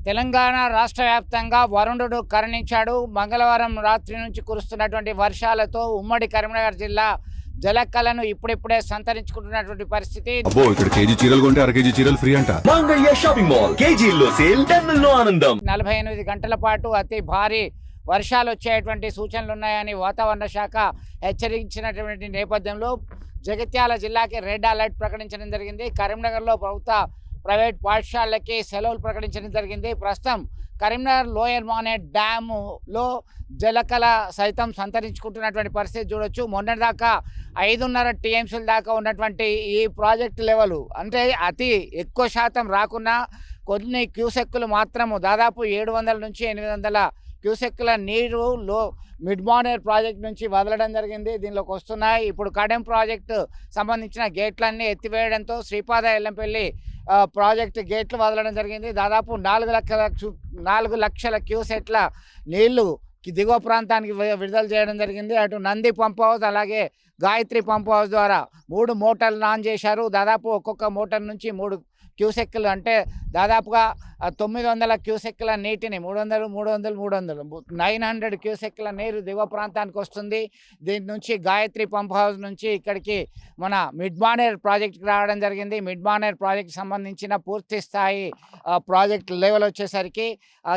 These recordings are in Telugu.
తెలంగాణ రాష్ట్ర వ్యాప్తంగా వరుణుడు కరుణించాడు. మంగళవారం రాత్రి నుంచి కురుస్తున్నటువంటి వర్షాలతో ఉమ్మడి కరీంనగర్ జిల్లా జలకళను ఇప్పుడిప్పుడే సంతరించుకుంటున్నటువంటి పరిస్థితి. అబ్బో, ఇక్కడ కేజీ చీరలు కొంటే అర కేజీ చీరలు ఫ్రీ అంట. మంగళ్య షాపింగ్ మాల్, కేజీల్లో సేల్, టన్నుల్లో ఆనందం. 48 గంటల పాటు అతి భారీ వర్షాలు వచ్చేటువంటి సూచనలు ఉన్నాయని వాతావరణ శాఖ హెచ్చరించినటువంటి నేపథ్యంలో జగిత్యాల జిల్లాకి రెడ్ అలర్ట్ ప్రకటించడం జరిగింది. కరీంనగర్లో ప్రైవేట్ పాఠశాలలకి సెలవులు ప్రకటించడం జరిగింది. ప్రస్తుతం కరీంనగర్ లోయర్ మానేట్ డ్యాములో జలకళ సైతం సంతరించుకుంటున్నటువంటి పరిస్థితి చూడొచ్చు. మొన్నటిదాకా 5.5 టీఎంసీల దాకా ఉన్నటువంటి ఈ ప్రాజెక్టు లెవెల్ అంటే అతి ఎక్కువ శాతం రాకున్నా కొన్ని క్యూసెక్కులు మాత్రము దాదాపు 700 నుంచి 800 క్యూసెక్కుల నీరు మిడ్ మానేర్ ప్రాజెక్ట్ నుంచి వదలడం జరిగింది. దీనిలోకి వస్తున్నాయి. ఇప్పుడు కడెం ప్రాజెక్టు సంబంధించిన గేట్లన్నీ ఎత్తివేయడంతో శ్రీపాద ఎల్లంపల్లి ప్రాజెక్టు గేట్లు వదలడం జరిగింది. దాదాపు 4 లక్షల క్యూసెట్ల నీళ్లు దిగువ ప్రాంతానికి విడుదల చేయడం జరిగింది. అటు నంది పంప్ హౌస్ అలాగే గాయత్రి పంప్ హౌస్ ద్వారా 3 మోటార్లు ఆన్ చేశారు. దాదాపు ఒక్కొక్క మోటార్ నుంచి 3 క్యూసెక్కులు అంటే దాదాపుగా 900 క్యూసెక్కుల నీటిని 900 క్యూసెక్కుల నీరు దిగువ ప్రాంతానికి వస్తుంది. దీని నుంచి గాయత్రి పంప్ హౌస్ నుంచి ఇక్కడికి మన మిడ్ మానేర్ ప్రాజెక్ట్కి రావడం జరిగింది. మిడ్ మానేర్ ప్రాజెక్ట్ సంబంధించిన పూర్తి స్థాయి ప్రాజెక్ట్ లెవెల్ వచ్చేసరికి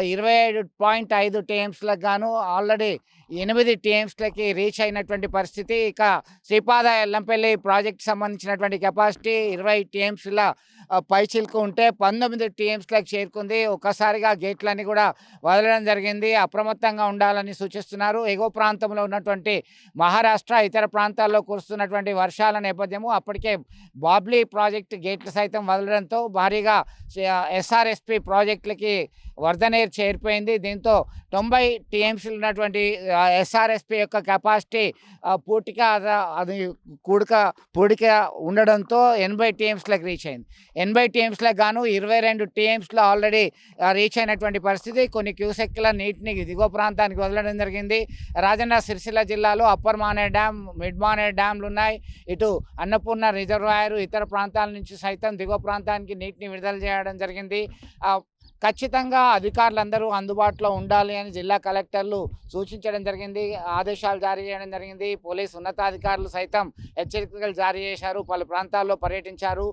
27.5 టీఎంసీలకు గాను ఆల్రెడీ 8 టీఎంసీలకి రీచ్ అయినటువంటి పరిస్థితి. ఇక శ్రీపాద ఎల్లంపల్లి ప్రాజెక్ట్ సంబంధించినటువంటి కెపాసిటీ 20 టీఎంసీల పైచిల్కు ఉంటే 19 టీఎంసీలకు చేరుకుంది. ఒక్కసారిగా గేట్లన్నీ కూడా వదలడం జరిగింది. అప్రమత్తంగా ఉండాలని సూచిస్తున్నారు. ఎగువ ప్రాంతంలో ఉన్నటువంటి మహారాష్ట్ర ఇతర ప్రాంతాల్లో కురుస్తున్నటువంటి వర్షాల నేపథ్యము అప్పటికే బాబ్లీ ప్రాజెక్టు గేట్లు సైతం వదలడంతో భారీగా ఎస్ఆర్ఎస్పి ప్రాజెక్టులకి వరద నీరు చేరిపోయింది. దీంతో 90 టీఎంసీలు ఉన్నటువంటి ఎస్ఆర్ఎస్పి యొక్క కెపాసిటీ పూడిక ఉండడంతో 80 టీఎంసీలకు రీచ్ అయింది. 80 టీఎంసీలకు గాను 22 టీఎంసీలు ఆల్రెడీ రీచ్ అయినటువంటి పరిస్థితి. కొన్ని క్యూసెక్ల నీటిని దిగువ ప్రాంతానికి వదలడం జరిగింది. రాజన్న సిరిసిల్ల జిల్లాలో upper Maner dam, mid Maner డ్యామ్లు ఉన్నాయి. ఇటు అన్నపూర్ణ రిజర్వాయర్ ఇతర ప్రాంతాల నుంచి సైతం దిగువ ప్రాంతానికి నీటిని విడుదల చేయడం జరిగింది. ఖచ్చితంగా అధికారులందరూ అందుబాటులో ఉండాలి అని జిల్లా కలెక్టర్లు సూచించడం జరిగింది. ఆదేశాలు జారీ చేయడం జరిగింది. పోలీసు ఉన్నతాధికారులు సైతం హెచ్చరికలు జారీ చేశారు. పలు ప్రాంతాల్లో పర్యటించారు.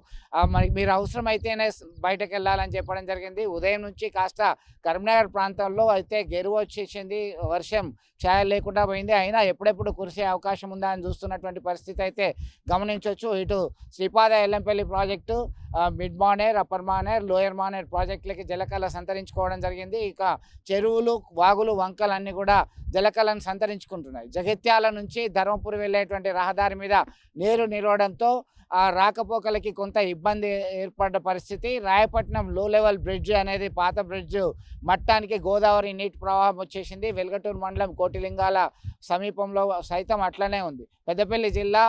మరి మీరు అవసరమైతేనే బయటకు వెళ్ళాలని చెప్పడం జరిగింది. ఉదయం నుంచి కాస్త కరీంనగర్ ప్రాంతంలో అయితే గెరువు వచ్చేసింది. వర్షం ఛాయ లేకుండా పోయింది. అయినా ఎప్పుడెప్పుడు కురిసే అవకాశం ఉందా అని చూస్తున్నటువంటి పరిస్థితి అయితే గమనించవచ్చు. ఇటు Sripada Yellampalli project, mid Maner, upper Maner, lower Maner ప్రాజెక్టులకి జలకళ సంతరించుకోవడం జరిగింది. ఇక చెరువులు, వాగులు, వంకలన్నీ కూడా జలకళను సంతరించుకుంటున్నాయి. జగిత్యాల నుంచి ధర్మపురి వెళ్ళేటువంటి రహదారి మీద నీరు నిలవడంతో రాకపోకలకి కొంత ఇబ్బంది ఏర్పడ్డ పరిస్థితి. రాయపట్నం లో లెవెల్ బ్రిడ్జ్ అనేది పాత బ్రిడ్జ్ మట్టానికి గోదావరి నీటి ప్రవాహం వచ్చేసింది. వెల్గటూరు మండలం కోటిలింగాల సమీపంలో సైతం అట్లనే ఉంది. పెద్దపల్లి జిల్లా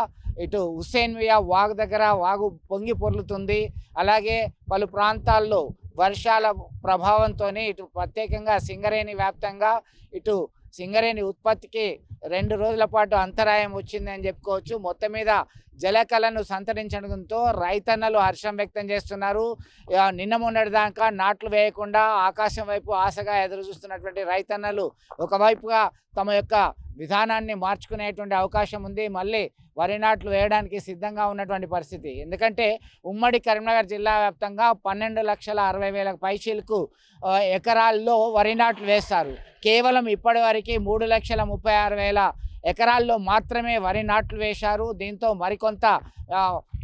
ఇటు హుస్సేన్వియా వాగు దగ్గర వాగు పొంగి పొర్లుతుంది. అలాగే పలు ప్రాంతాల్లో వర్షాల ప్రభావంతో ఇటు ప్రత్యేకంగా సింగరేణి వ్యాప్తంగా ఇటు సింగరేణి ఉత్పత్తికి 2 రోజుల పాటు అంతరాయం వచ్చింది అని చెప్పుకోవచ్చు. మొత్తం మీద జలకళను సంతరించడంతో రైతన్నలు హర్షం వ్యక్తం చేస్తున్నారు. నిన్న మొన్నటి దాకా నాట్లు వేయకుండా ఆకాశం వైపు ఆశగా ఎదురు చూస్తున్నటువంటి రైతన్నలు ఒకవైపుగా తమ యొక్క విధానాన్ని మార్చుకునేటువంటి అవకాశం ఉంది. మళ్ళీ వరి నాట్లు వేయడానికి సిద్ధంగా ఉన్నటువంటి పరిస్థితి. ఎందుకంటే ఉమ్మడి కరీంనగర్ జిల్లా వ్యాప్తంగా 12,60,000 పైచీలకు ఎకరాల్లో వరి నాట్లు వేస్తారు. కేవలం ఇప్పటి వరకు 3,36,000 ఎకరాల్లో మాత్రమే వరి నాట్లు వేశారు. దీంతో మరికొంత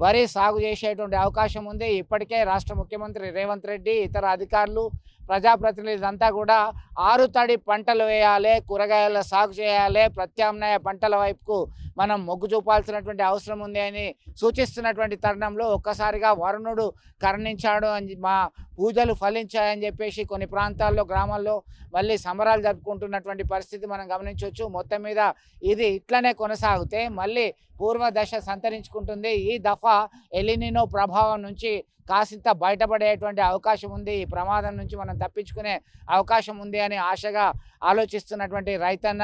వరి సాగు చేసేటువంటి అవకాశం ఉంది. ఇప్పటికే రాష్ట్ర ముఖ్యమంత్రి రేవంత్ రెడ్డి, ఇతర అధికారులు, ప్రజాప్రతినిధులంతా కూడా ఆరుతడి పంటలు వేయాలి, కూరగాయల సాగు చేయాలి, ప్రత్యామ్నాయ పంటల వైపుకు మనం మొగ్గు చూపాల్సినటువంటి అవసరం ఉంది అని సూచిస్తున్నటువంటి తరుణంలో ఒక్కసారిగా వరుణుడు కరుణించాడు అని, మా పూజలు ఫలించాయని చెప్పేసి కొన్ని ప్రాంతాల్లో, గ్రామాల్లో మళ్ళీ సంబరాలు జరుపుకుంటున్నటువంటి పరిస్థితి మనం గమనించవచ్చు. మొత్తం మీద ఇది ఇట్లనే కొనసాగితే మళ్ళీ పూర్వ దశ సంతరించుకుంటుంది. ఈ దఫా ఎలినినో ప్రభావం నుంచి కాసింత బయటపడేటువంటి అవకాశం ఉంది. ఈ ప్రమాదం నుంచి మనం తప్పించుకునే అవకాశం ఉంది అని ఆశగా ఆలోచిస్తున్నటువంటి రైతన్న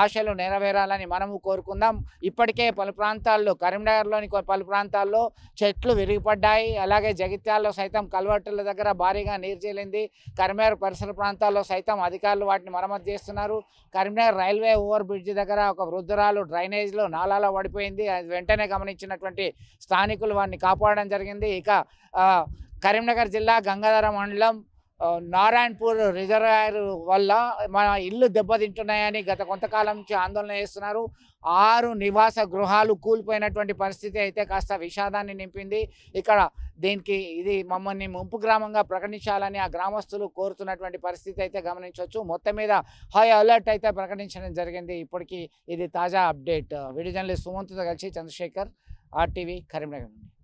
ఆశలు నెరవేరాలని మనము కోరుకుందాం. ఇప్పటికే పలు ప్రాంతాల్లో కరీంనగర్లోని పలు ప్రాంతాల్లో చెట్లు విరిగిపడ్డాయి. అలాగే జగిత్యాలలో సైతం కల్వర్టుల దగ్గర భారీగా నీరు చేరింది. కరీంనగర్ పరిసర ప్రాంతాల్లో సైతం అధికారులు వాటిని మరమ్మతు చేస్తున్నారు. కరీంనగర్ రైల్వే ఓవర్ బ్రిడ్జ్ దగ్గర ఒక వృద్ధురాలు డ్రైనేజ్లో నాలాలో పడిపోయింది. అది వెంటనే గమనించినటువంటి స్థానికులు వారిని కాపాడడం జరిగింది. ఇక కరీంనగర్ జిల్లా గంగాధర మండలం నారాయణపూర్ రిజర్వాయర్ వల్ల మన ఇల్లు దెబ్బతింటున్నాయని గత కొంతకాలం నుంచి ఆందోళన చేస్తున్నారు. 6 నివాస గృహాలు కూలిపోయినటువంటి పరిస్థితి అయితే కాస్త విషాదాన్ని నింపింది. ఇక్కడ దీనికి ఇది మమ్మల్ని ముంపు గ్రామంగా ప్రకటించాలని ఆ గ్రామస్తులు కోరుతున్నటువంటి పరిస్థితి అయితే గమనించవచ్చు. మొత్తం మీద హై అలర్ట్ అయితే ప్రకటించడం జరిగింది. ఇప్పటికీ ఇది తాజా అప్డేట్. వీడియో జర్నలిస్ట్ సుమంత్తో కలిసి చంద్రశేఖర్, RTV, కరీంనగర్ నుండి.